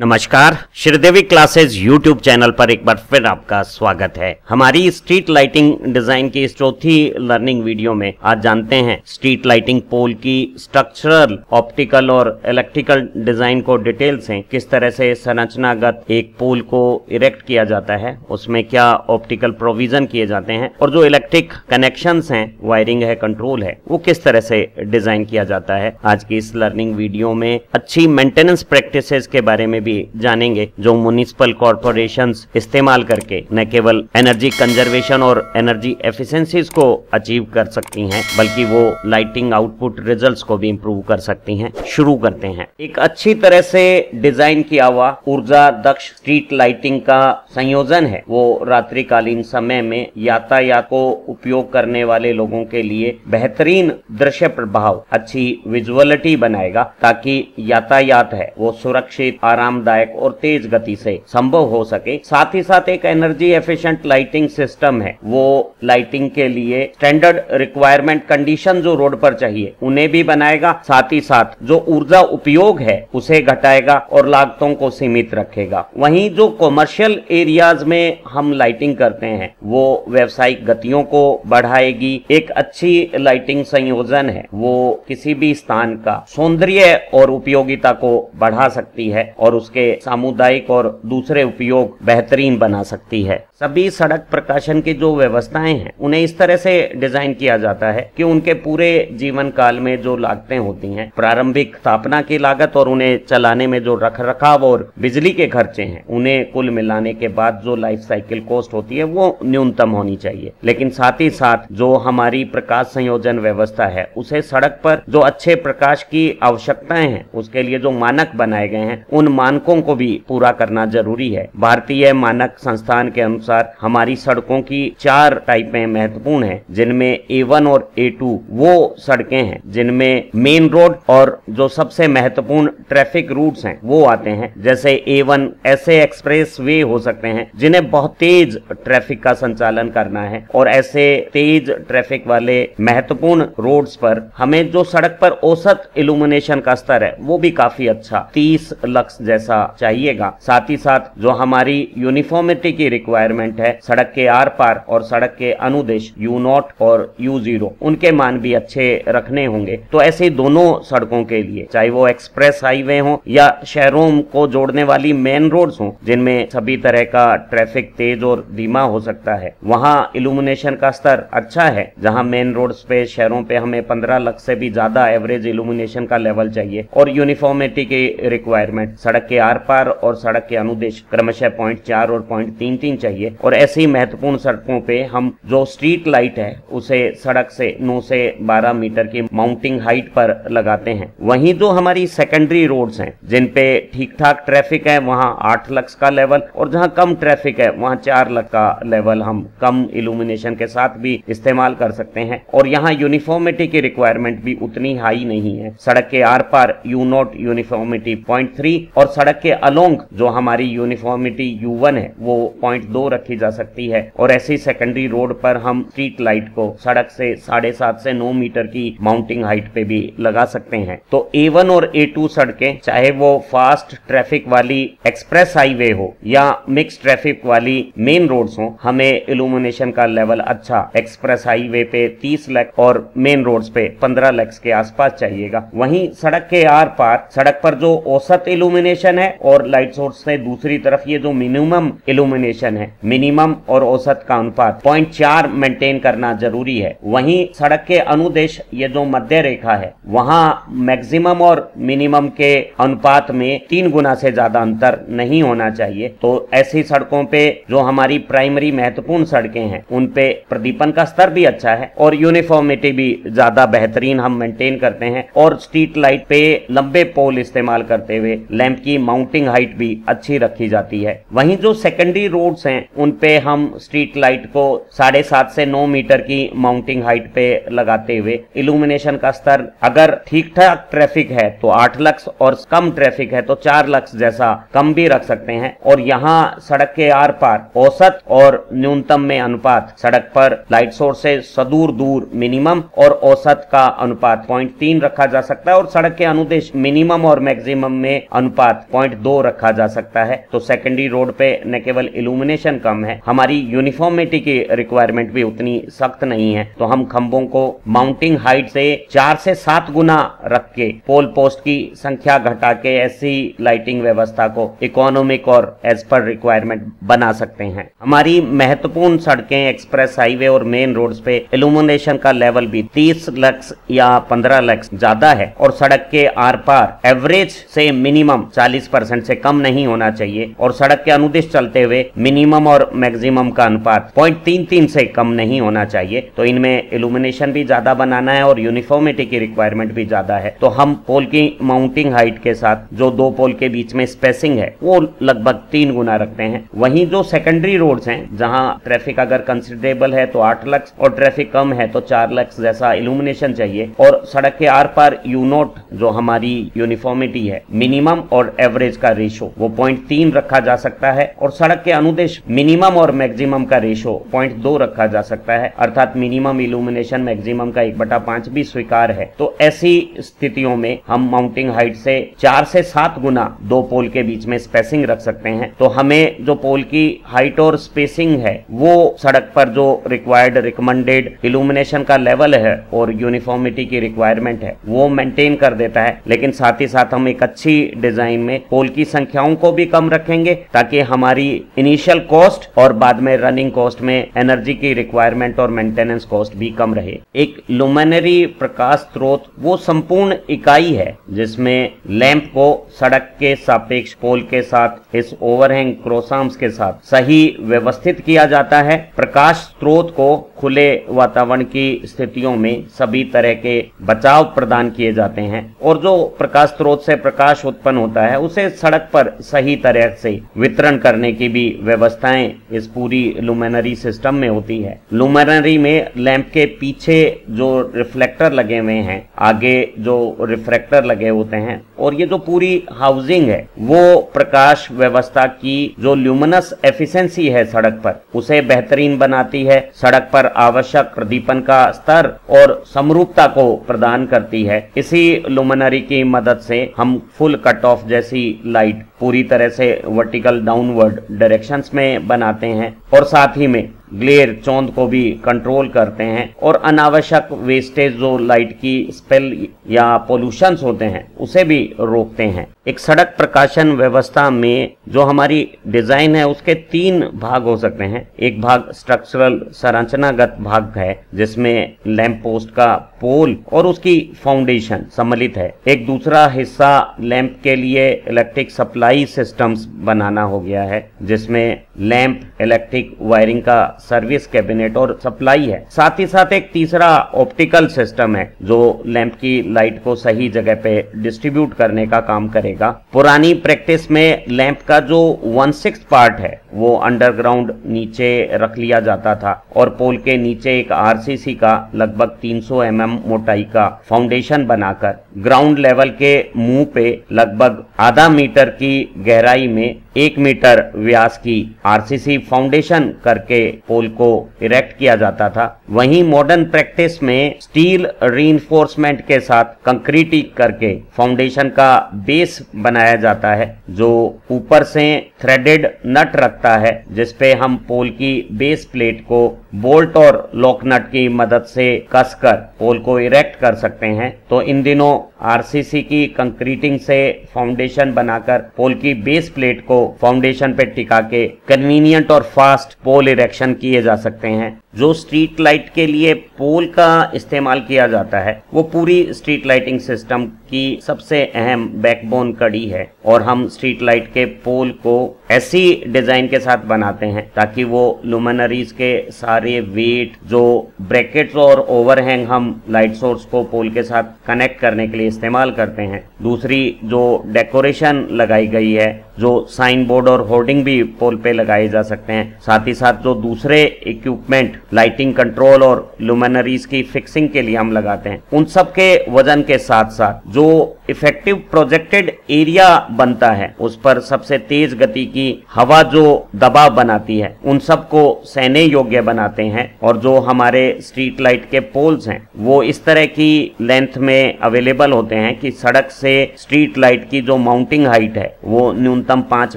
नमस्कार, Sridevi classes YouTube channel पर एक बार फिर आपका स्वागत है। हमारी स्ट्रीट लाइटिंग डिजाइन की इस चौथी लर्निंग वीडियो में आज जानते हैं स्ट्रीट लाइटिंग पोल की स्ट्रक्चरल, ऑप्टिकल और इलेक्ट्रिकल डिजाइन को डिटेल से किस तरह से संरचनागत एक पोल को इरेक्ट किया जाता है, उसमें क्या ऑप्टिकल प्रोविजन किए जाते हैं और जो इलेक्ट्रिक कनेक्शंस हैं, वायरिंग है, कंट्रोल है, वो किस तरह से डिजाइन किया जाता है। आज की इस लर्निंग वीडियो में अच्छी मेंटेनेंस प्रैक्टिसेस के बारे में भी जानेंगे जो म्युनिसिपल कॉर्पोरेशंस इस्तेमाल करके न केवल एनर्जी कंजर्वेशन और एनर्जी एफिशिएंसीज को अचीव कर सकती हैं, बल्कि वो लाइटिंग आउटपुट रिजल्ट्स को भी इंप्रूव कर सकती हैं। शुरू करते हैं। एक अच्छी तरह से डिजाइन किया हुआ ऊर्जा दक्ष स्ट्रीट लाइटिंग का संयोजन है वो रात्रिकालीन समय में यातायात को उपयोग करने वाले लोगों के लिए बेहतरीन दृश्य प्रभाव, अच्छी विजुअलिटी बनाएगा ताकि यातायात है वो सुरक्षित, आरामदायक और तेज गति से संभव हो सके। साथ ही साथ एक एनर्जी एफिशिएंट लाइटिंग सिस्टम है वो लाइटिंग के लिए स्टैंडर्ड रिक्वायरमेंट कंडीशन जो रोड पर चाहिए उन्हें भी बनाएगा, साथ ही साथ जो ऊर्जा उपयोग है उसे घटाएगा और लागतों को सीमित रखेगा। वहीं जो कॉमर्शियल एरियाज में हम लाइटिंग करते हैं वो व्यवसायिक गतियों को बढ़ाएगी। एक अच्छी लाइटिंग संयोजन है वो किसी भी स्थान का सौंदर्य और उपयोगिता को बढ़ा सकती है और उसके सामुदायिक और दूसरे उपयोग बेहतरीन बना सकती है। सभी सड़क प्रकाशन की जो व्यवस्थाएं हैं उन्हें इस तरह से डिजाइन किया जाता है कि उनके पूरे जीवन काल में जो लागतें होती हैं, प्रारंभिक स्थापना की लागत और उन्हें चलाने में जो रखरखाव और बिजली के खर्चे हैं, उन्हें कुल मिलाने के बाद जो लाइफ साइकिल कॉस्ट होती है वो न्यूनतम होनी चाहिए। लेकिन साथ ही साथ जो हमारी प्रकाश संयोजन व्यवस्था है उसे सड़क पर जो अच्छे प्रकाश की आवश्यकताएं हैं उसके लिए जो मानक बनाए गए हैं उन मानकों को भी पूरा करना जरूरी है। भारतीय मानक संस्थान के अनुसार हमारी सड़कों की 4 टाइपें महत्वपूर्ण हैं, जिनमें A1 और A2 वो सड़कें हैं जिनमें मेन रोड और जो सबसे महत्वपूर्ण ट्रैफिक रूट्स हैं वो आते हैं। जैसे A1 ऐसे एक्सप्रेस वे हो सकते हैं जिन्हें बहुत तेज ट्रैफिक का संचालन करना है और ऐसे तेज ट्रैफिक वाले महत्वपूर्ण रोड्स पर हमें जो सड़क पर औसत इल्यूमिनेशन का स्तर है वो भी काफी अच्छा 30 लक्स जैसा चाहिएगा। साथ ही साथ जो हमारी यूनिफॉर्मिटी की रिक्वायरमेंट है, सड़क के आर पार और सड़क के अनुदेश U0 और U0 उनके मान भी अच्छे रखने होंगे। तो ऐसे दोनों सड़कों के लिए, चाहे वो एक्सप्रेस हाईवे हो या शहरों को जोड़ने वाली मेन रोड्स हो जिनमें सभी तरह का ट्रैफिक तेज और धीमा हो सकता है, वहां इल्यूमिनेशन का स्तर अच्छा है। जहां मेन रोड्स पे, शहरों पे हमें 15 लक्स से भी ज्यादा एवरेज इल्यूमिनेशन का लेवल चाहिए और यूनिफॉर्मिटी की रिक्वायरमेंट सड़क के आर पार और सड़क के अनुदेश क्रमशः 0.4 और 0.33 चाहिए। और ऐसी महत्वपूर्ण सड़कों पे हम जो स्ट्रीट लाइट है उसे सड़क से 9 से 12 मीटर की माउंटिंग हाइट पर लगाते हैं। वहीं जो हमारी सेकेंडरी रोड्स हैं जिन पे ठीक ठाक ट्रैफिक है वहां 8 लक्स का लेवल और जहां कम ट्रैफिक है वहां 4 लक्स का लेवल हम कम इल्यूमिनेशन के साथ भी इस्तेमाल कर सकते हैं। और यहाँ यूनिफॉर्मिटी की रिक्वायरमेंट भी उतनी हाई नहीं है। सड़क के आर पार U0 यूनिफॉर्मिटी 0.3 और सड़क के अलोंग जो हमारी यूनिफॉर्मिटी U1 है वो 0.2 रखी जा सकती है। और ऐसी सेकेंडरी रोड पर हम स्ट्रीट लाइट को सड़क से 7.5 से 9 मीटर की माउंटिंग हाइट पे भी लगा सकते हैं। तो A1 और A2 सड़कें, चाहे वो फास्ट ट्रैफिक वाली एक्सप्रेस हाईवे हो या मिक्स ट्रैफिक वाली मेन रोड्स हो, हमें इल्यूमिनेशन का लेवल अच्छा एक्सप्रेस हाईवे पे 30 लक्स और मेन रोड्स पे 15 लक्स के आसपास चाहिएगा। वहीं सड़क के आर पार सड़क पर जो औसत इल्यूमिनेशन है और लाइट सोर्स से दूसरी तरफ ये जो मिनिमम इल्यूमिनेशन है, मिनिमम और औसत का अनुपात 0.4 मेंटेन करना जरूरी है। वहीं सड़क के अनुदेश ये जो मध्य रेखा है वहां मैक्सिमम और मिनिमम के अनुपात में 3 गुना से ज्यादा अंतर नहीं होना चाहिए। तो ऐसी सड़कों पे जो हमारी प्राइमरी महत्वपूर्ण सड़कें हैं उन पे प्रदीपन का स्तर भी अच्छा है और यूनिफॉर्मिटी भी ज्यादा बेहतरीन हम मेंटेन करते हैं और स्ट्रीट लाइट पे लंबे पोल इस्तेमाल करते हुए लैंप की माउंटिंग हाइट भी अच्छी रखी जाती है। वहीं जो सेकेंडरी रोड्स हैं उन पे हम स्ट्रीट लाइट को 7.5 से 9 मीटर की माउंटिंग हाइट पे लगाते हुए इल्यूमिनेशन का स्तर अगर ठीक ठाक ट्रैफिक है तो 8 लक्स और कम ट्रैफिक है तो 4 लक्स जैसा कम भी रख सकते हैं। और यहाँ सड़क के आर पार औसत और न्यूनतम में अनुपात सड़क पर लाइट सोर्स से सदूर दूर मिनिमम और औसत का अनुपात 0.3 रखा जा सकता है और सड़क के अनुदेश मिनिमम और मैक्सिमम में अनुपात 0.2 रखा जा सकता है। तो सेकेंडरी रोड पे न केवल इल्यूमिनेशन कम है, हमारी यूनिफॉर्मिटी की रिक्वायरमेंट भी उतनी सख्त नहीं है। तो हम खंभों को माउंटिंग हाइट से 4 से 7 गुना रख के पोल पोस्ट की संख्या घटा के ऐसी लाइटिंग व्यवस्था को इकोनॉमिक और एज पर रिक्वायरमेंट बना सकते हैं। हमारी महत्वपूर्ण सड़कें, एक्सप्रेस हाईवे और मेन रोड्स पे इल्यूमिनेशन का लेवल भी 30 लक्स या 15 लक्स ज्यादा है और सड़क के आर पार एवरेज से मिनिमम 40% से कम नहीं होना चाहिए और सड़क के अनुदिश चलते हुए मिनिमम और मैक्सिमम का अनुपात 0.33 से कम नहीं होना चाहिए। तो इनमें इल्यूमिनेशन भी ज्यादा बनाना है और यूनिफॉर्मिटी की रिक्वायरमेंट भी ज्यादा है। तो हम पोल की माउंटिंग हाइट के साथ जो दो पोल के बीच में स्पेसिंग है वो लगभग 3 गुना रखते हैं। वहीं जो सेकेंडरी रोड्स हैं जहां ट्रैफिक अगर कंसिडरेबल है तो 8 लक्स और ट्रैफिक कम है तो 4 लक्स जैसा इल्यूमिनेशन चाहिए और सड़क के आर पार U0 जो हमारी यूनिफॉर्मिटी है मिनिमम और एवरेज का रेशो वो 0.3 रखा जा सकता है और सड़क के अनुदिश मिनिमम और मैक्सिमम का रेशो 0.2 रखा जा सकता है, अर्थात मिनिमम इल्यूमिनेशन मैक्सिमम का 1/5 भी स्वीकार है। तो ऐसी स्थितियों में हम माउंटिंग हाइट से 4 से 7 गुना दो पोल के बीच में स्पेसिंग रख सकते हैं। तो हमें जो पोल की हाइट और स्पेसिंग है वो सड़क पर जो रिक्वायर्ड रिकमेंडेड इल्यूमिनेशन का लेवल है और यूनिफॉर्मिटी की रिक्वायरमेंट है वो मेंटेन कर देता है, लेकिन साथ ही साथ हम एक अच्छी डिजाइन में पोल की संख्याओं को भी कम रखेंगे ताकि हमारी इनिशियल कॉस्ट और बाद में रनिंग कॉस्ट में एनर्जी की रिक्वायरमेंट और मेंटेनेंस कॉस्ट भी कम रहे। एक लुमिनरी प्रकाश स्रोत वो संपूर्ण इकाई है जिसमें लैंप को सड़क के सापेक्ष पोल के साथ इस ओवरहैंग क्रॉस आर्म्स के साथ सही व्यवस्थित किया जाता है। प्रकाश स्रोत को खुले वातावरण की स्थितियों में सभी तरह के बचाव प्रदान किए जाते हैं और जो प्रकाश स्रोत से प्रकाश उत्पन्न होता है उसे सड़क पर सही तरह से वितरण करने की भी व्यवस्थाएं इस पूरी लुमिनरी सिस्टम में होती है। लुमिनरी में लैंप के पीछे जो रिफ्लेक्टर लगे हुए हैं, आगे जो रिफ्रैक्टर लगे होते हैं और ये जो पूरी हाउसिंग है वो प्रकाश व्यवस्था की जो ल्यूमिनस एफिशिएंसी है सड़क पर उसे बेहतरीन बनाती है, सड़क पर आवश्यक प्रदीपन का स्तर और समरूपता को प्रदान करती है। इसी लुमिनरी की मदद से हम फुल कट ऑफ जैसी लाइट पूरी तरह से वर्टिकल डाउनवर्ड डायरेक्शंस में बनाते हैं और साथ ही में ग्लेयर चौंध को भी कंट्रोल करते हैं और अनावश्यक वेस्टेज जो लाइट की स्पेल या पोल्यूशंस होते हैं उसे भी रोकते हैं। एक सड़क प्रकाशन व्यवस्था में जो हमारी डिजाइन है उसके 3 भाग हो सकते हैं। एक भाग स्ट्रक्चरल संरचनागत भाग है जिसमें लैंप पोस्ट का पोल और उसकी फाउंडेशन सम्मिलित है। एक दूसरा हिस्सा लैंप के लिए इलेक्ट्रिक सप्लाई सिस्टम्स बनाना हो गया है जिसमें लैंप, इलेक्ट्रिक वायरिंग का सर्विस कैबिनेट और सप्लाई है। साथ ही साथ एक तीसरा ऑप्टिकल सिस्टम है जो लैंप की लाइट को सही जगह पे डिस्ट्रीब्यूट करने का काम करेगा। पुरानी प्रैक्टिस में लैंप का जो 1/6 पार्ट है वो अंडरग्राउंड नीचे रख लिया जाता था और पोल के नीचे एक आरसीसी का लगभग 300 mm मोटाई का फाउंडेशन बनाकर ग्राउंड लेवल के मुंह पे लगभग आधा मीटर की गहराई में 1 मीटर व्यास की आरसीसी फाउंडेशन करके पोल को इरेक्ट किया जाता था। वहीं मॉडर्न प्रैक्टिस में स्टील रीइंफोर्समेंट के साथ कंक्रीटी करके फाउंडेशन का बेस बनाया जाता है जो ऊपर से थ्रेडेड नट रखता है जिसपे हम पोल की बेस प्लेट को बोल्ट और लॉक नट की मदद से कसकर पोल को इरेक्ट कर सकते हैं। तो इन दिनों आरसीसी की कंक्रीटिंग से फाउंडेशन बनाकर पोल की बेस प्लेट को फाउंडेशन पे टिका के कन्वीनियंट और फास्ट पोल इरेक्शन किए जा सकते हैं। जो स्ट्रीट लाइट के लिए पोल का इस्तेमाल किया जाता है वो पूरी स्ट्रीट लाइटिंग सिस्टम की सबसे अहम बैकबोन कड़ी है और हम स्ट्रीट लाइट के पोल को ऐसी डिजाइन के साथ बनाते हैं ताकि वो लुमिनरीज के सारे वेट जो ब्रैकेट्स और ओवरहैंग हम लाइट सोर्स को पोल के साथ कनेक्ट करने के लिए इस्तेमाल करते हैं। दूसरी जो डेकोरेशन लगाई गई है, जो साइन बोर्ड और होर्डिंग भी पोल पे लगाए जा सकते हैं, साथ ही साथ जो दूसरे इक्विपमेंट लाइटिंग कंट्रोल और लुमिनरीज की फिक्सिंग के लिए हम लगाते हैं, उन सब के वजन के साथ साथ जो इफेक्टिव प्रोजेक्टेड एरिया बनता है उस पर सबसे तेज गति की हवा जो दबाव बनाती है उन सब को सहने योग्य बनाते हैं। और जो हमारे स्ट्रीट लाइट के पोल्स हैं वो इस तरह की लेंथ में अवेलेबल होते हैं कि सड़क से स्ट्रीट लाइट की जो माउंटिंग हाइट है वो न्यूनतम 5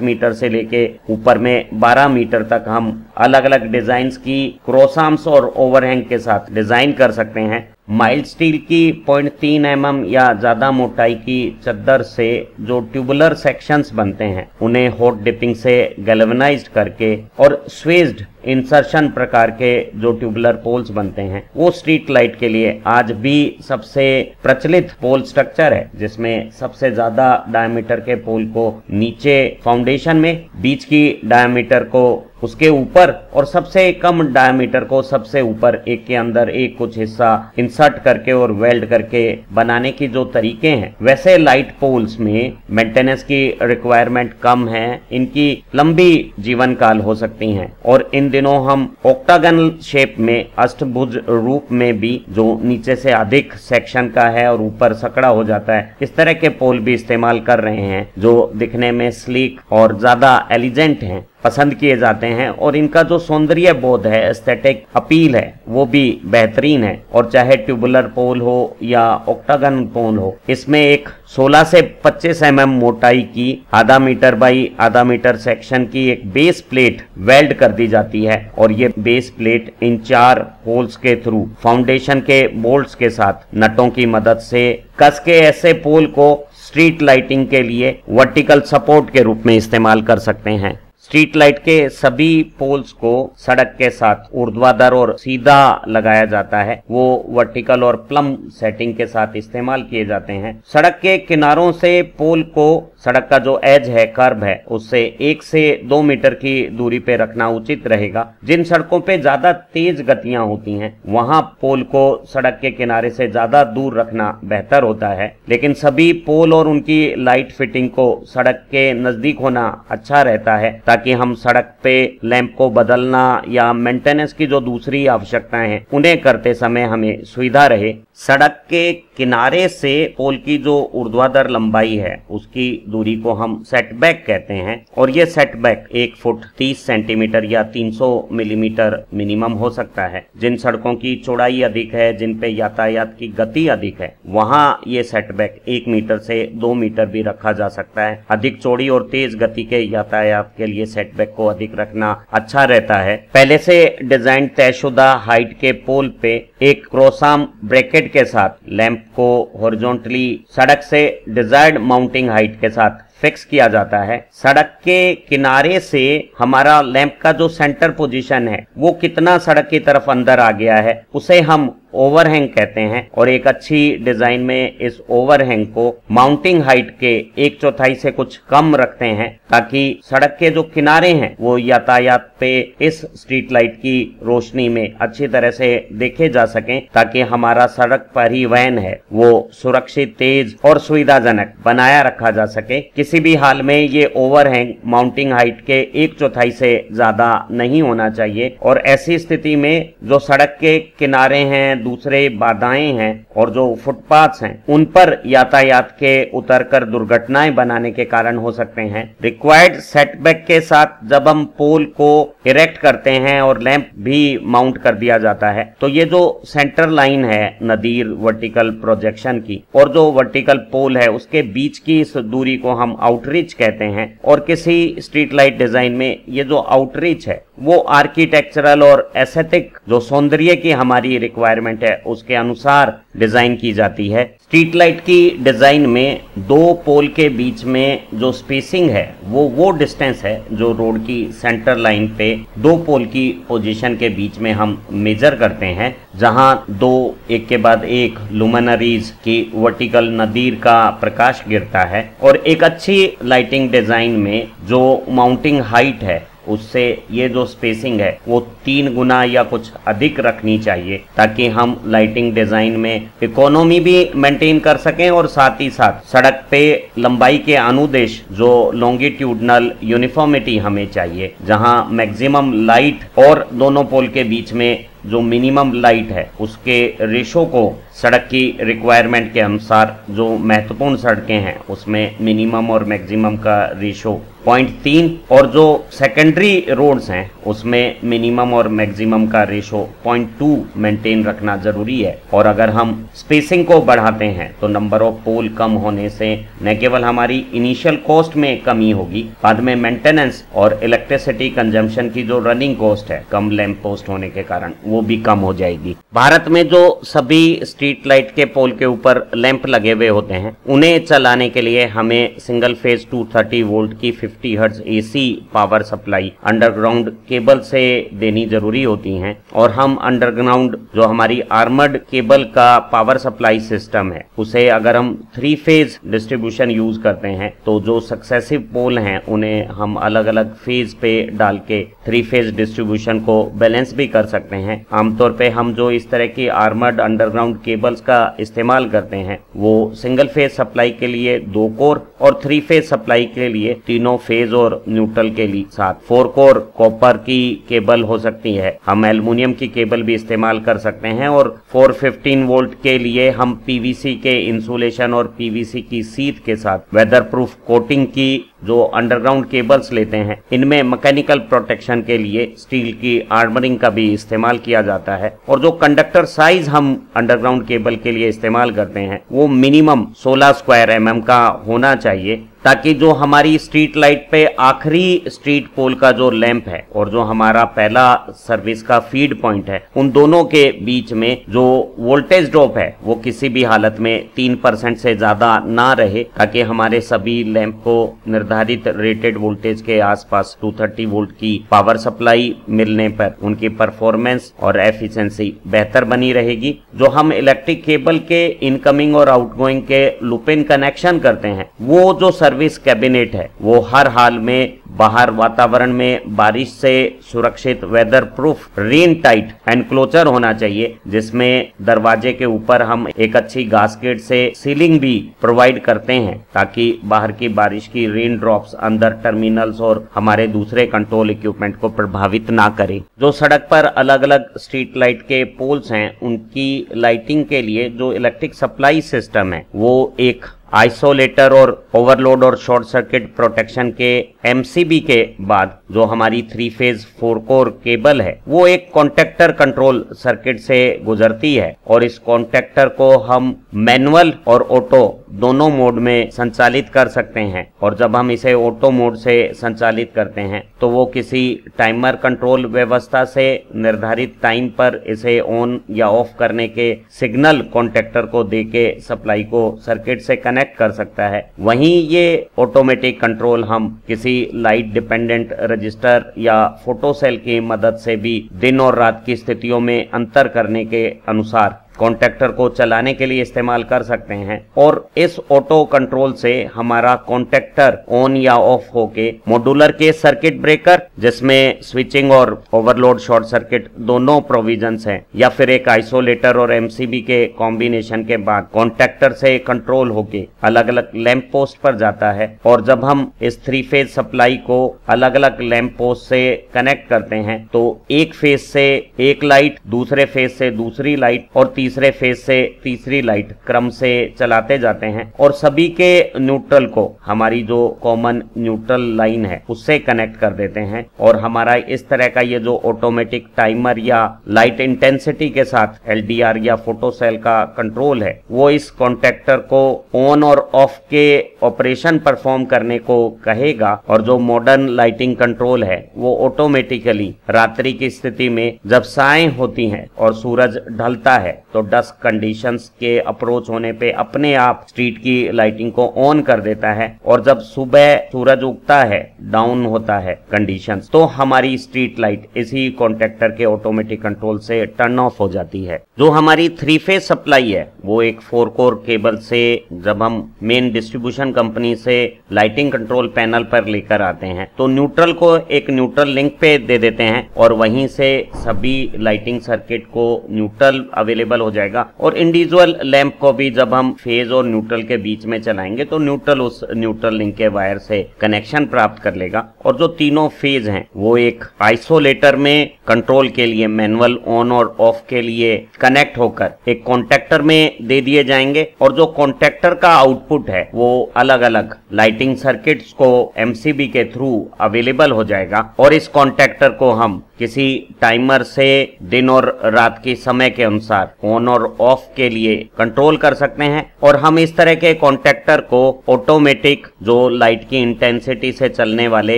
मीटर से लेके ऊपर में 12 मीटर तक हम अलग अलग डिजाइन की क्रॉस आर्म्स और ओवरहैंग के साथ डिजाइन कर सकते हैं। माइल्ड स्टील की 0.3 mm या ज्यादा मोटाई की चद्दर से जो ट्यूबुलर सेक्शंस बनते हैं उन्हें हॉट डिपिंग से गैल्वेनाइज्ड करके और स्वेज्ड इंसर्शन प्रकार के जो ट्यूबुलर पोल्स बनते हैं वो स्ट्रीट लाइट के लिए आज भी सबसे प्रचलित पोल स्ट्रक्चर है, जिसमें सबसे ज्यादा डायमीटर के पोल को नीचे फाउंडेशन में, बीच की डायमीटर को उसके ऊपर और सबसे कम डायमीटर को सबसे ऊपर एक के अंदर एक कुछ हिस्सा इंसर्ट करके और वेल्ड करके बनाने की जो तरीके हैं, वैसे लाइट पोल्स में मेंटेनेंस की रिक्वायरमेंट कम है, इनकी लंबी जीवन काल हो सकती हैं और इन दिनों हम ऑक्टागनल शेप में अष्टभुज रूप में भी जो नीचे से अधिक सेक्शन का है और ऊपर सकड़ा हो जाता है, इस तरह के पोल भी इस्तेमाल कर रहे हैं जो दिखने में स्लीक और ज्यादा एलिजेंट हैं, पसंद किए जाते हैं और इनका जो सौंदर्य बोध है, एस्थेटिक अपील है वो भी बेहतरीन है। और चाहे ट्यूबुलर पोल हो या ऑक्टागन पोल हो, इसमें एक 16 से 25 mm मोटाई की आधा मीटर बाई आधा मीटर सेक्शन की एक बेस प्लेट वेल्ड कर दी जाती है और ये बेस प्लेट इन 4 होल्स के थ्रू फाउंडेशन के बोल्ट्स के साथ नटों की मदद से कस के ऐसे पोल को स्ट्रीट लाइटिंग के लिए वर्टिकल सपोर्ट के रूप में इस्तेमाल कर सकते हैं। स्ट्रीट लाइट के सभी पोल्स को सड़क के साथ ऊर्ध्वाधर और सीधा लगाया जाता है, वो वर्टिकल और प्लम सेटिंग के साथ इस्तेमाल किए जाते हैं। सड़क के किनारों से पोल को सड़क का जो एज है, कर्व है, उससे 1 से 2 मीटर की दूरी पे रखना उचित रहेगा। जिन सड़कों पे ज्यादा तेज गतियां होती हैं वहां पोल को सड़क के किनारे से ज्यादा दूर रखना बेहतर होता है, लेकिन सभी पोल और उनकी लाइट फिटिंग को सड़क के नजदीक होना अच्छा रहता है ताकि हम सड़क पे लैंप को बदलना या मेंटेनेंस की जो दूसरी आवश्यकताएं हैं उन्हें करते समय हमें सुविधा रहे। सड़क के किनारे से पोल की जो ऊर्ध्वाधर लंबाई है उसकी दूरी को हम सेटबैक कहते हैं और ये सेटबैक 1 फुट 30 सेंटीमीटर या 300 मिलीमीटर मिनिमम हो सकता है। जिन सड़कों की चौड़ाई अधिक है, जिन पे यातायात की गति अधिक है, वहां ये सेटबैक 1 मीटर से 2 मीटर भी रखा जा सकता है। अधिक चौड़ी और तेज गति के यातायात के लिए सेटबैक को अधिक रखना अच्छा रहता है। पहले से डिजाइन तयशुदा हाइट के पोल पे एक क्रॉस आर्म ब्रैकेट के साथ लैंप को हॉरिजॉन्टली सड़क से डिजायर्ड माउंटिंग हाइट के साथ फिक्स किया जाता है। सड़क के किनारे से हमारा लैंप का जो सेंटर पोजीशन है वो कितना सड़क की तरफ अंदर आ गया है उसे हम ओवरहैंग कहते हैं और एक अच्छी डिजाइन में इस ओवरहैंग को माउंटिंग हाइट के 1/4 से कुछ कम रखते हैं ताकि सड़क के जो किनारे हैं वो यातायात पे इस स्ट्रीट लाइट की रोशनी में अच्छी तरह से देखे जा सकें, ताकि हमारा सड़क परिवहन है वो सुरक्षित, तेज और सुविधाजनक बनाया रखा जा सके। किसी भी हाल में ये ओवरहैंग माउंटिंग हाइट के 1/4 से ज्यादा नहीं होना चाहिए और ऐसी स्थिति में जो सड़क के किनारे हैं, दूसरे बाधाएं हैं और जो फुटपाथ्स हैं उन पर यातायात के उतरकर दुर्घटनाएं बनाने के कारण हो सकते हैं। रिक्वायर्ड सेटबैक के साथ जब हम पोल को इरेक्ट करते हैं और लैंप भी माउंट कर दिया जाता है तो ये जो सेंटर लाइन है नदीर वर्टिकल प्रोजेक्शन की और जो वर्टिकल पोल है उसके बीच की इस दूरी को हम आउटरीच कहते हैं और किसी स्ट्रीट लाइट डिजाइन में ये जो आउटरीच है वो आर्किटेक्चरल और एस्थेटिक जो सौंदर्य की हमारी रिक्वायरमेंट है उसके अनुसार डिजाइन की जाती है। स्ट्रीट लाइट की डिजाइन में 2 पोल के बीच में जो स्पेसिंग है वो डिस्टेंस है जो रोड की सेंटर लाइन पे 2 पोल की पोजीशन के बीच में हम मेजर करते हैं, जहां 2 एक के बाद एक लुमिनरीज की वर्टिकल नदीर का प्रकाश गिरता है और एक अच्छी लाइटिंग डिजाइन में जो माउंटिंग हाइट है उससे ये जो स्पेसिंग है वो 3 गुना या कुछ अधिक रखनी चाहिए ताकि हम लाइटिंग डिजाइन में इकोनॉमी भी मेंटेन कर सकें और साथ ही साथ सड़क पे लंबाई के अनुदेश जो लॉन्गिट्यूडनल यूनिफॉर्मिटी हमें चाहिए, जहां मैक्सिमम लाइट और दोनों पोल के बीच में जो मिनिमम लाइट है उसके रेशो को सड़क की रिक्वायरमेंट के अनुसार, जो महत्वपूर्ण सड़कें हैं उसमें मिनिमम और मैक्सिमम का रेशो 0.3 और जो सेकेंडरी रोड्स हैं उसमें मिनिमम और मैक्सिमम का रेशो 0.2 मेंटेन रखना जरूरी है। और अगर हम स्पेसिंग को बढ़ाते हैं तो नंबर ऑफ पोल कम होने से न केवल हमारी इनिशियल कॉस्ट में कमी होगी, बाद में मेंटेनेंस और इलेक्ट्रिसिटी कंजम्पशन की जो रनिंग कॉस्ट है कम लैंप पोस्ट होने के कारण वो भी कम हो जाएगी। भारत में जो सभी स्ट्रीट लाइट के पोल के ऊपर लैंप लगे हुए होते हैं उन्हें चलाने के लिए हमें सिंगल फेज 230 वोल्ट की 50 hertz AC power supply underground cable से देनी जरूरी होती हैं। और हम अंडरग्राउंड जो हमारी आर्मर्ड केबल का पावर सप्लाई सिस्टम है उसे अगर हम 3 फेज डिस्ट्रीब्यूशन यूज करते हैं तो जो सक्सेसिव पोल हैं उन्हें हम अलग अलग फेज पे डाल के 3 फेज डिस्ट्रीब्यूशन को बैलेंस भी कर सकते हैं। आमतौर पे हम जो इस तरह की आर्मर्ड अंडरग्राउंड केबल्स का इस्तेमाल करते हैं वो सिंगल फेज सप्लाई के लिए 2 कोर और 3 फेज सप्लाई के लिए तीनों फेज और न्यूट्रल के लिए साथ 4 कोर कॉपर की केबल हो सकती है। हम एल्युमिनियम की केबल भी इस्तेमाल कर सकते हैं और 415 वोल्ट के लिए हम पीवीसी के इंसुलेशन और पीवीसी की सीट के साथ वेदर प्रूफ कोटिंग की जो अंडरग्राउंड केबल्स लेते हैं इनमें मैकेनिकल प्रोटेक्शन के लिए स्टील की आर्मरिंग का भी इस्तेमाल किया जाता है। और जो कंडक्टर साइज हम अंडरग्राउंड केबल के लिए इस्तेमाल करते हैं वो मिनिमम 16 स्क्वायर mm का होना चाहिए, ताकि जो हमारी स्ट्रीट लाइट पे आखिरी स्ट्रीट पोल का जो लैंप है और जो हमारा पहला सर्विस का फीड पॉइंट है उन दोनों के बीच में जो वोल्टेज ड्रॉप है वो किसी भी हालत में 3% से ज्यादा ना रहे, ताकि हमारे सभी लैंप को निर्धारित रेटेड वोल्टेज के आसपास 230 वोल्ट की पावर सप्लाई मिलने पर उनकी परफॉर्मेंस और एफिशिएंसी बेहतर बनी रहेगी। जो हम इलेक्ट्रिक केबल के इनकमिंग और आउटगोइंग के लूप इन कनेक्शन करते हैं वो जो सर्विस कैबिनेट है वो हर हाल में बाहर वातावरण में बारिश से सुरक्षित weatherproof rain tight enclosure होना चाहिए, जिसमें दरवाजे के ऊपर हम एक अच्छी गास्केट से सीलिंग भी प्रोवाइड करते हैं ताकि बाहर की बारिश की रेन ड्रॉप्स अंदर टर्मिनल्स और हमारे दूसरे कंट्रोल इक्विपमेंट को प्रभावित ना करे। जो सड़क पर अलग अलग स्ट्रीट लाइट के पोल्स हैं उनकी लाइटिंग के लिए जो इलेक्ट्रिक सप्लाई सिस्टम है वो एक आइसोलेटर और ओवरलोड और शॉर्ट सर्किट प्रोटेक्शन के एमसीबी के बाद जो हमारी 3 फेज 4 कोर केबल है वो एक कॉन्टेक्टर कंट्रोल सर्किट से गुजरती है और इस कॉन्टेक्टर को हम मैनुअल और ऑटो दोनों मोड में संचालित कर सकते हैं। और जब हम इसे ऑटो मोड से संचालित करते हैं तो वो किसी टाइमर कंट्रोल व्यवस्था से निर्धारित टाइम पर इसे ऑन या ऑफ करने के सिग्नल कॉन्टेक्टर को देके सप्लाई को सर्किट से कनेक्ट कर सकता है। वहीं ये ऑटोमेटिक कंट्रोल हम किसी लाइट डिपेंडेंट रजिस्टर या फोटो सेल की मदद से भी दिन और रात की स्थितियों में अंतर करने के अनुसार कॉन्टेक्टर को चलाने के लिए इस्तेमाल कर सकते हैं। और इस ऑटो कंट्रोल से हमारा कॉन्टेक्टर ऑन या ऑफ होके मॉड्यूलर के सर्किट ब्रेकर जिसमें स्विचिंग और ओवरलोड शॉर्ट सर्किट दोनों प्रोविजंस हैं या फिर एक आइसोलेटर और एमसीबी के कॉम्बिनेशन के बाद कॉन्टेक्टर से कंट्रोल होके अलग अलग लैंप पोस्ट पर जाता है। और जब हम इस 3 फेज सप्लाई को अलग अलग लैंप पोस्ट से कनेक्ट करते हैं तो एक फेज से एक लाइट, दूसरे फेज से दूसरी लाइट और तीसरे फेज से तीसरी लाइट क्रम से चलाते जाते हैं और सभी के न्यूट्रल को हमारी जो कॉमन न्यूट्रल लाइन है उससे कनेक्ट कर देते हैं। और हमारा इस तरह का ये जो ऑटोमेटिक टाइमर या लाइट इंटेंसिटी के साथ एलडीआर या फोटो सेल का कंट्रोल है वो इस कॉन्टेक्टर को ऑन और ऑफ के ऑपरेशन परफॉर्म करने को कहेगा। और जो मॉडर्न लाइटिंग कंट्रोल है वो ऑटोमेटिकली रात्रि की स्थिति में जब साएं होती हैं और सूरज ढलता है तो डस्क कंडीशंस के अप्रोच होने पे अपने आप स्ट्रीट की लाइटिंग को ऑन कर देता है और जब सुबह सूरज उगता है, डाउन होता है कंडीशंस, तो हमारी स्ट्रीट लाइट इसी कॉन्टेक्टर के ऑटोमेटिक कंट्रोल से टर्न ऑफ हो जाती है। जो हमारी 3 फेज सप्लाई है वो एक 4 कोर केबल से जब हम मेन डिस्ट्रीब्यूशन कंपनी से लाइटिंग कंट्रोल पैनल पर लेकर आते हैं तो न्यूट्रल को एक न्यूट्रल लिंक पे दे देते हैं और वहीं से सभी लाइटिंग सर्किट को न्यूट्रल अवेलेबल हो जाएगा। और इंडिविजुअल लैंप को भी जब हम फेज और न्यूट्रल के बीच में चलाएंगे तो न्यूट्रल उस न्यूट्रल लिंक के वायर से कनेक्शन प्राप्त कर लेगा, और जो तीनों फेज हैं वो एक आइसोलेटर में कंट्रोल के लिए मैनुअल ऑन और ऑफ के लिए कनेक्ट होकर एक कॉन्टेक्टर में दे दिए जाएंगे। और जो कॉन्टेक्टर का आउटपुट है वो अलग अलग लाइटिंग सर्किट्स को एमसीबी के थ्रू अवेलेबल हो जाएगा, और इस कॉन्टेक्टर को हम किसी टाइमर से दिन और रात की समय के अनुसार ऑन और ऑफ के लिए कंट्रोल कर सकते हैं। और हम इस तरह के कॉन्टेक्टर को ऑटोमेटिक जो लाइट की इंटेंसिटी से चलने वाले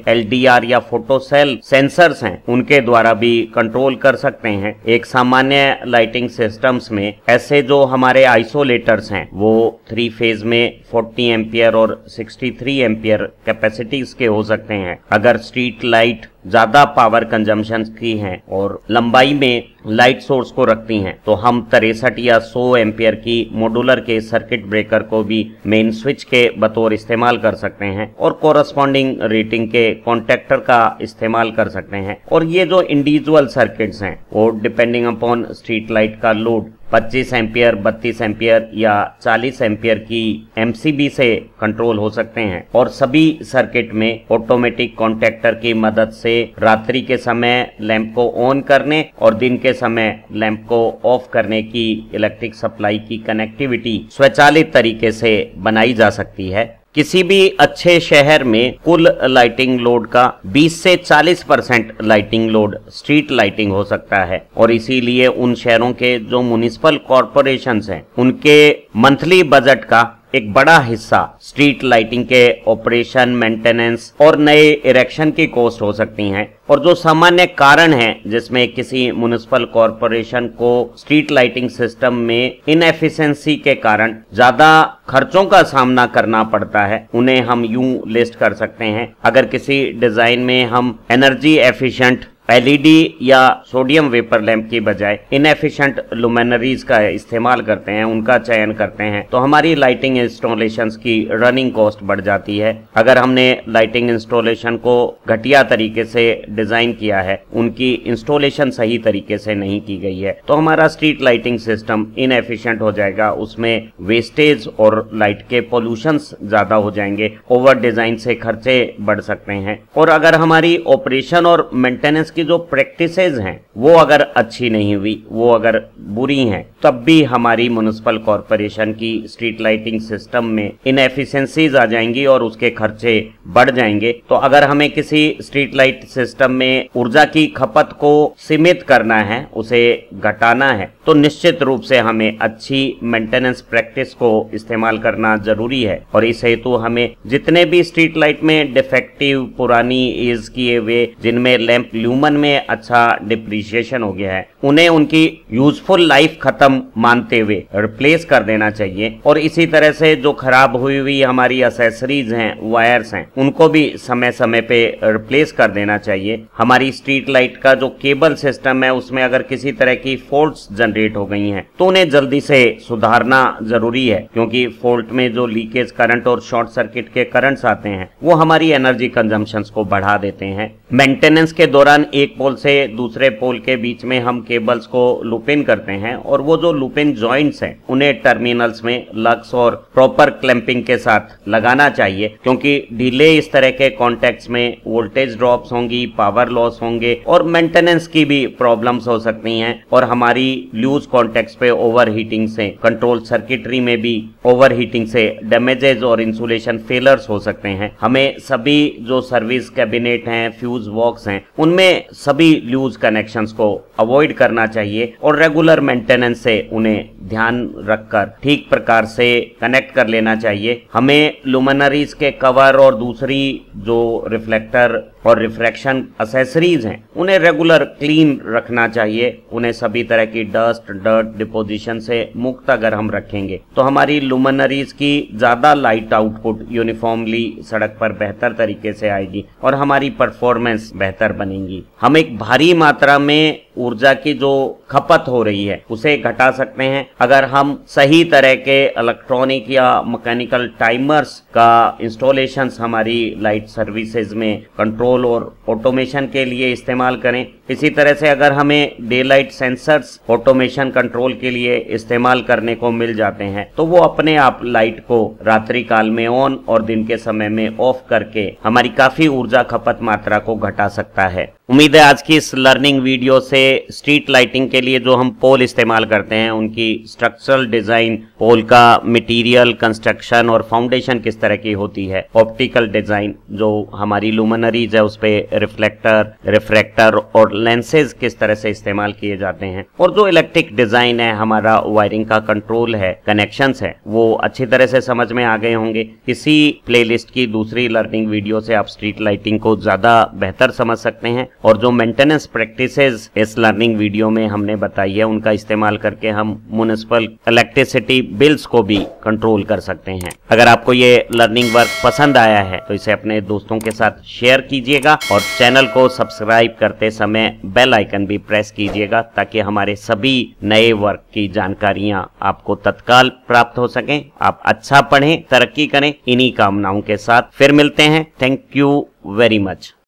एलडीआर या फोटो सेल सेंसर्स हैं उनके द्वारा भी कंट्रोल कर सकते हैं। एक सामान्य लाइटिंग सिस्टम्स में ऐसे जो हमारे आइसोलेटर्स हैं वो 3 फेज में 40 एम्पियर और 63 एम्पियर कैपेसिटीज के हो सकते हैं। अगर स्ट्रीट लाइट ज्यादा पावर कंजम्पशन की हैं और लंबाई में लाइट सोर्स को रखती हैं तो हम 63 या 100 एम्पियर की मॉड्यूलर के सर्किट ब्रेकर को भी मेन स्विच के बतौर इस्तेमाल कर सकते हैं, और कोरस्पॉन्डिंग रेटिंग के कॉन्टेक्टर का इस्तेमाल कर सकते हैं। और ये जो इंडिविजुअल सर्किट्स हैं वो डिपेंडिंग अपॉन स्ट्रीट लाइट का लोड 25 एम्पियर, 32 एम्पियर या 40 एम्पियर की एमसीबी से कंट्रोल हो सकते हैं। और सभी सर्किट में ऑटोमेटिक कॉन्टेक्टर की मदद से रात्रि के समय लैंप को ऑन करने और दिन के समय लैंप को ऑफ करने की इलेक्ट्रिक सप्लाई की कनेक्टिविटी स्वचालित तरीके से बनाई जा सकती है। किसी भी अच्छे शहर में कुल लाइटिंग लोड का 20 से 40% लाइटिंग लोड स्ट्रीट लाइटिंग हो सकता है, और इसीलिए उन शहरों के जो म्युनिसिपल कॉरपोरेशंस हैं उनके मंथली बजट का एक बड़ा हिस्सा स्ट्रीट लाइटिंग के ऑपरेशन, मेंटेनेंस और नए इरेक्शन की कॉस्ट हो सकती हैं। और जो सामान्य कारण है जिसमें किसी म्युनिसिपल कॉरपोरेशन को स्ट्रीट लाइटिंग सिस्टम में इनएफिशिएंसी के कारण ज्यादा खर्चों का सामना करना पड़ता है, उन्हें हम यूं लिस्ट कर सकते हैं। अगर किसी डिजाइन में हम एनर्जी एफिशिएंट एलईडी या सोडियम वेपर लैंप की बजाय इनएफिशिएंट लुमिनरीज का इस्तेमाल करते हैं, उनका चयन करते हैं, तो हमारी लाइटिंग इंस्टॉलेशंस की रनिंग कॉस्ट बढ़ जाती है। अगर हमने लाइटिंग इंस्टॉलेशन को घटिया तरीके से डिजाइन किया है, उनकी इंस्टॉलेशन सही तरीके से नहीं की गई है, तो हमारा स्ट्रीट लाइटिंग सिस्टम इनएफिशिएंट हो जाएगा, उसमें वेस्टेज और लाइट के पोल्यूशंस ज्यादा हो जाएंगे, ओवर डिजाइन से खर्चे बढ़ सकते हैं। और अगर हमारी ऑपरेशन और मेंटेनेंस की जो प्रैक्टिसेस हैं वो अगर अच्छी नहीं हुई, वो अगर बुरी हैं, तब भी हमारी म्युनिसिपल कॉरपोरेशन की स्ट्रीट लाइटिंग सिस्टम में इनएफिशिएंसीज आ जाएंगी और उसके खर्चे बढ़ जाएंगे। तो अगर हमें किसी स्ट्रीट लाइट सिस्टम में ऊर्जा की खपत को सीमित करना है, उसे घटाना है, तो निश्चित रूप से हमें अच्छी मेंटेनेंस प्रैक्टिस को इस्तेमाल करना जरूरी है। और इस हेतु हमें जितने भी स्ट्रीट लाइट में डिफेक्टिव, पुरानी एज किए हुए, जिनमें लैंप ल्यूमन में अच्छा डिप्रिसिएशन हो गया है, उन्हें उनकी यूजफुल लाइफ खत्म मानते हुए रिप्लेस कर देना चाहिए। और इसी तरह से जो खराब हुई हमारी एक्सेसरीज हैं, वायर्स हैं, उनको भी समय समय पे रिप्लेस कर देना चाहिए। हमारी स्ट्रीट लाइट का जो केबल सिस्टम है उसमें अगर किसी तरह की फॉल्ट्स जनरेट हो गई हैं तो उन्हें जल्दी से सुधारना जरूरी है, क्योंकि फॉल्ट में जो लीकेज करंट और शॉर्ट सर्किट के करंट्स आते हैं वो हमारी एनर्जी कंजम्पशन को बढ़ा देते हैं। मेंटेनेंस के दौरान एक पोल से दूसरे पोल के बीच में हम केबल्स को लूप इन करते हैं, और वो जो लूप इन जॉइंट्स हैं उन्हें टर्मिनल्स में लग्स और प्रॉपर क्लैंपिंग के साथ लगाना चाहिए, क्योंकि ढीले इस तरह के कॉन्टेक्ट्स में वोल्टेज ड्रॉप्स होंगी, पावर लॉस होंगे और मेंटेनेंस की भी प्रॉब्लम्स हो सकती हैं। और हमारी लूज कॉन्टेक्ट्स पे ओवरहीटिंग से, कंट्रोल सर्किटरी में भी ओवरहीटिंग से डैमेजेस और इंसुलेशन फेलर्स हो सकते हैं। हमें सभी जो सर्विस कैबिनेट हैं, फ्यूज बॉक्स हैं, उनमें सभी लूज कनेक्शंस को अवॉइड करना चाहिए और रेगुलर मेंटेनेंस से उन्हें ध्यान रखकर ठीक प्रकार से कनेक्ट कर लेना चाहिए। हमें लुमिनरीज के कवर और दूसरी जो रिफ्लेक्टर और रिफ्रैक्शन एक्सेसरीज हैं उन्हें रेगुलर क्लीन रखना चाहिए। उन्हें सभी तरह की डस्ट, डर्ट डिपोजिशन से मुक्त अगर हम रखेंगे तो हमारी लुमिनरीज की ज्यादा लाइट आउटपुट यूनिफॉर्मली सड़क पर बेहतर तरीके से आएगी और हमारी परफॉर्मेंस बेहतर बनेगी। हम एक भारी मात्रा में ऊर्जा की जो खपत हो रही है उसे घटा सकते हैं अगर हम सही तरह के इलेक्ट्रॉनिक या मैकेनिकल टाइमर्स का इंस्टॉलेशंस हमारी लाइट सर्विसेज में कंट्रोल कंट्रोल और ऑटोमेशन के लिए इस्तेमाल करें। इसी तरह से अगर हमें day light sensors automation control के लिए इस्तेमाल करने को मिल जाते हैं तो वो अपने आप लाइट को रात्रि काल में ऑन और दिन के समय में ऑफ करके हमारी काफी ऊर्जा खपत मात्रा को घटा सकता है। उम्मीद है आज की इस लर्निंग वीडियो से स्ट्रीट लाइटिंग के लिए जो हम पोल इस्तेमाल करते हैं उनकी स्ट्रक्चरल डिजाइन, पोल का मटेरियल, कंस्ट्रक्शन और फाउंडेशन किस तरह की होती है, ऑप्टिकल डिजाइन जो हमारी लुमिनरीज है उस पे रिफ्लेक्टर, रिफ्रैक्टर और लेंसेज किस तरह से इस्तेमाल किए जाते हैं, और जो इलेक्ट्रिक डिजाइन है, हमारा वायरिंग का कंट्रोल है, कनेक्शंस है, वो अच्छी तरह से समझ में आ गए होंगे। इसी प्लेलिस्ट की दूसरी लर्निंग वीडियो से आप स्ट्रीट लाइटिंग को ज्यादा बेहतर समझ सकते हैं और जो मेंटेनेंस प्रैक्टिसेस इस लर्निंग वीडियो में हमने बताई है उनका इस्तेमाल करके हम म्युनिसिपल इलेक्ट्रिसिटी बिल्स को भी कंट्रोल कर सकते हैं। अगर आपको ये लर्निंग वर्क पसंद आया है तो इसे अपने दोस्तों के साथ शेयर कीजिएगा और चैनल को सब्सक्राइब करते समय बेल आइकन भी प्रेस कीजिएगा ताकि हमारे सभी नए वर्क की जानकारियां आपको तत्काल प्राप्त हो सकें। आप अच्छा पढ़ें, तरक्की करें, इन्हीं कामनाओं के साथ फिर मिलते हैं। Thank you very much.